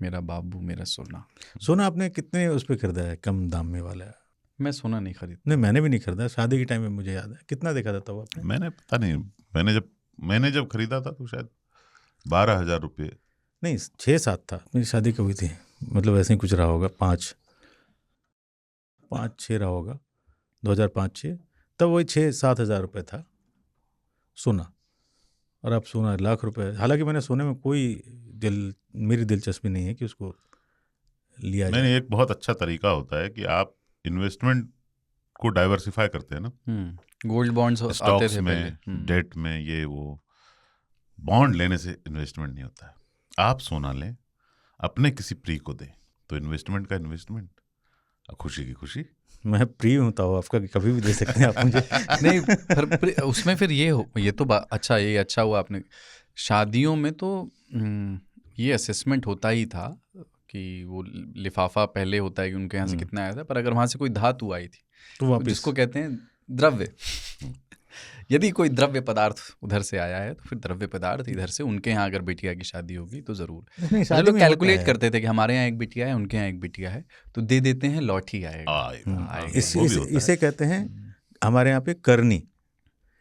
मेरा बाबू मेरा सोना। सोना आपने कितने उस पर खरीदा है, कम दाम में वाला है? मैं सोना नहीं खरीद। नहीं, मैंने भी नहीं खरीदा। शादी के टाइम में मुझे याद है। कितना देखा था तब आपने? मैंने पता नहीं, मैंने जब खरीदा था तो शायद 12,000 रुपये। नहीं, 6-7 था। मेरी शादी कब हुई थी, मतलब ऐसे ही कुछ रहा होगा, 5-6 रहा होगा, 2005-6। तब वही 6-7 हज़ार रुपये था सोना। और अब सोना लाख रुपए। हालांकि मैंने सोने में मेरी दिलचस्पी नहीं है कि उसको लिया जाए। नहीं, एक बहुत अच्छा तरीका होता है कि आप इन्वेस्टमेंट को डाइवर्सिफाई करते हैं ना। गोल्ड बॉन्ड्स आते स्टॉक्स थे में, पहले। डेट में, ये वो। बॉन्ड लेने से इन्वेस्टमेंट नहीं होता है। आप सोना लें, अपने किसी प्री को दें, तो इन्वेस्टमेंट का इन्वेस्टमेंट, खुशी की खुशी। मैं प्रिय होता हूँ आपका, कभी भी दे सकते हैं आप मुझे। नहीं, फिर उसमें फिर ये तो अच्छा हुआ आपने। शादियों में तो ये असेसमेंट होता ही था कि वो लिफाफा पहले होता है कि उनके यहाँ से कितना आया था, पर अगर वहाँ से कोई धातु आई थी तो वापस, जिसको कहते हैं द्रव्य, यदि कोई द्रव्य पदार्थ उधर से आया है तो फिर द्रव्य पदार्थ इधर से, उनके यहाँ अगर बिटिया की शादी होगी तो जरूर। शादी लोग कैलकुलेट करते थे कि हमारे यहाँ एक बिटिया है, उनके यहाँ एक बिटिया है, तो दे देते हैं लौटी आएगा। इसे कहते हैं हमारे यहाँ पे करनी।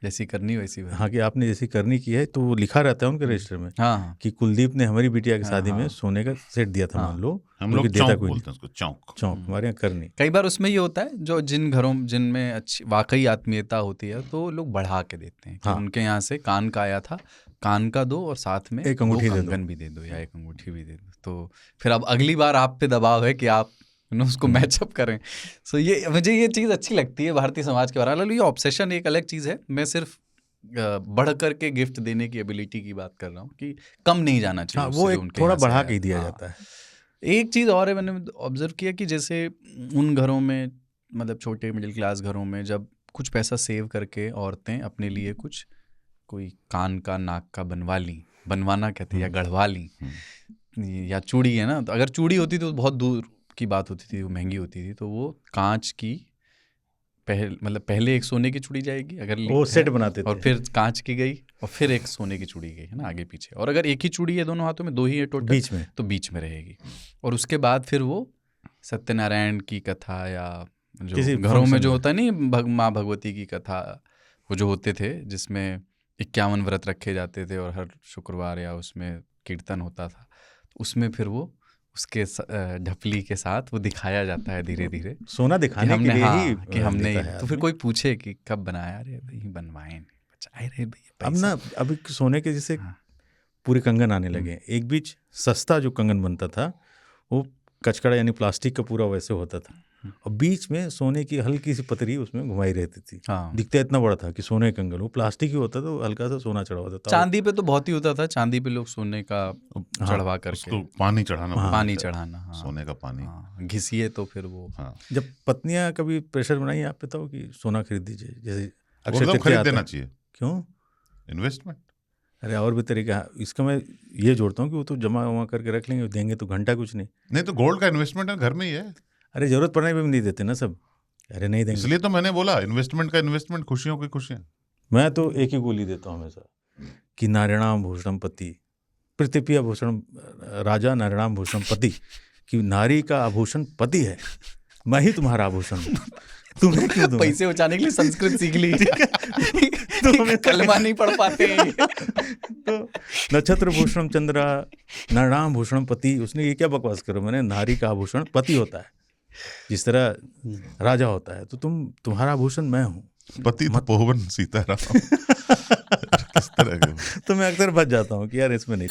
जैसी करनी वैसी। हाँ, कि आपने जैसी करनी की है तो वो लिखा रहता है उनके रजिस्टर में। हाँ, कि कुलदीप ने हमारी बिटिया की शादी में सोने का सेट दिया था, मान लो। हम लोग चौंक बोलते हैं उसको, चौंक। हमारे यहाँ करनी। कई बार उसमें ये होता है, जो जिनमें अच्छी वाकई आत्मीयता होती है तो लोग बढ़ा के देते हैं कि उनके यहाँ से कान का आया था, कान का दो और साथ में एक अंगूठी कंगन भी दे दो या एक अंगूठी भी दे दो। तो फिर अब अगली बार आप पे दबाव है कि आप उसको मैचअप करें। सो ये मुझे ये चीज़ अच्छी लगती है भारतीय समाज के बारे में। ये ऑब्सेशन एक अलग चीज़ है। मैं सिर्फ बढ़ करके गिफ्ट देने की एबिलिटी की बात कर रहा हूँ कि कम नहीं जाना चाहिए। वो एक थोड़ा बढ़ा के ही दिया जाता है। एक चीज़ और है, मैंने ऑब्जर्व किया कि जैसे उन घरों में, मतलब छोटे मिडिल क्लास घरों में, जब कुछ पैसा सेव करके औरतें अपने लिए कोई कान का नाक का बनवाना कहते हैं, या गढ़वा ली, या चूड़ी है ना, तो अगर चूड़ी होती तो बहुत दूर की बात होती थी, वो महंगी होती थी, तो वो कांच की पहले एक सोने की चूड़ी जाएगी अगर वो सेट बनाते थे, और फिर कांच की गई और फिर एक सोने की चूड़ी गई, है ना, आगे पीछे। और अगर एक ही चूड़ी है दोनों हाथों में, 2 ही है टोटल बीच में, तो बीच में रहेगी। और उसके बाद फिर वो सत्यनारायण की कथा, या जो घरों में जो होता है नहीं, माँ भगवती की कथा, वो जो होते थे जिसमें 51 व्रत रखे जाते थे और हर शुक्रवार या उसमें कीर्तन होता था, उसमें फिर वो उसके ढपली के साथ वो दिखाया जाता है धीरे धीरे, सोना दिखाने के लिए ही कि हमने तो फिर कोई पूछे कि कब बनाया, अरे भाई बनवाए बचाए रहे भैया। अब ना अभी सोने के जैसे पूरे कंगन आने लगे। एक बीच सस्ता जो कंगन बनता था वो कचकड़ा यानी प्लास्टिक का पूरा वैसे होता था, और बीच में सोने की हल्की सी पतरी उसमें घुमाई रहती थी। दिखता इतना बड़ा था कि सोने का कंगन, वो प्लास्टिक ही होता था, हल्का सा सोना चढ़ा होता था। चांदी पे तो बहुत ही होता था, चांदी पे लोग सोने का चढ़वा करके पानी चढ़ाना, हाँ, सोने का पानी घिसिए तो फिर वो। जब पत्नियां कभी प्रेशर बनाई आप पे तो कि सोना खरीद दीजिए, जैसे अक्षय खरीद देना चाहिए, क्यों? इन्वेस्टमेंट। अरे और भी तरीका, इसका मैं ये जोड़ता हूँ कि वो तो जमा वमा करके रख लेंगे, देंगे तो घंटा कुछ नहीं तो गोल्ड का इन्वेस्टमेंट है, घर में ही है। अरे जरूरत पड़ने पे भी नहीं देते ना सब। अरे नहीं देंगे, इसलिए तो मैंने बोला इन्वेस्टमेंट का इन्वेस्टमेंट, खुशियों की खुशियाँ। मैं तो एक ही गोली देता हूँ हमेशा कि नारिणाम भूषणम पति पृथ्वी आभूषण, राजा नारिणाम भूषणम पति, कि नारी का आभूषण पति है, मैं ही तुम्हारा आभूषण हूँ। तुम्हें क्यों दूं? पैसे बचाने के लिए संस्कृत सीख ली, तो कलमा नहीं पढ़ पाते। तो नक्षत्र भूषणम चंद्रा नारिणाम भूषणम पति, उसने ये क्या बकवास करो, मैंने नारी का आभूषण पति होता है, जिस तरह राजा होता है, तो तुम्हारा आभूषण मैं हूँ। पति तो पोवन सीताराम। किस तरह तो मैं अक्सर बच जाता हूँ कि यार इसमें नहीं।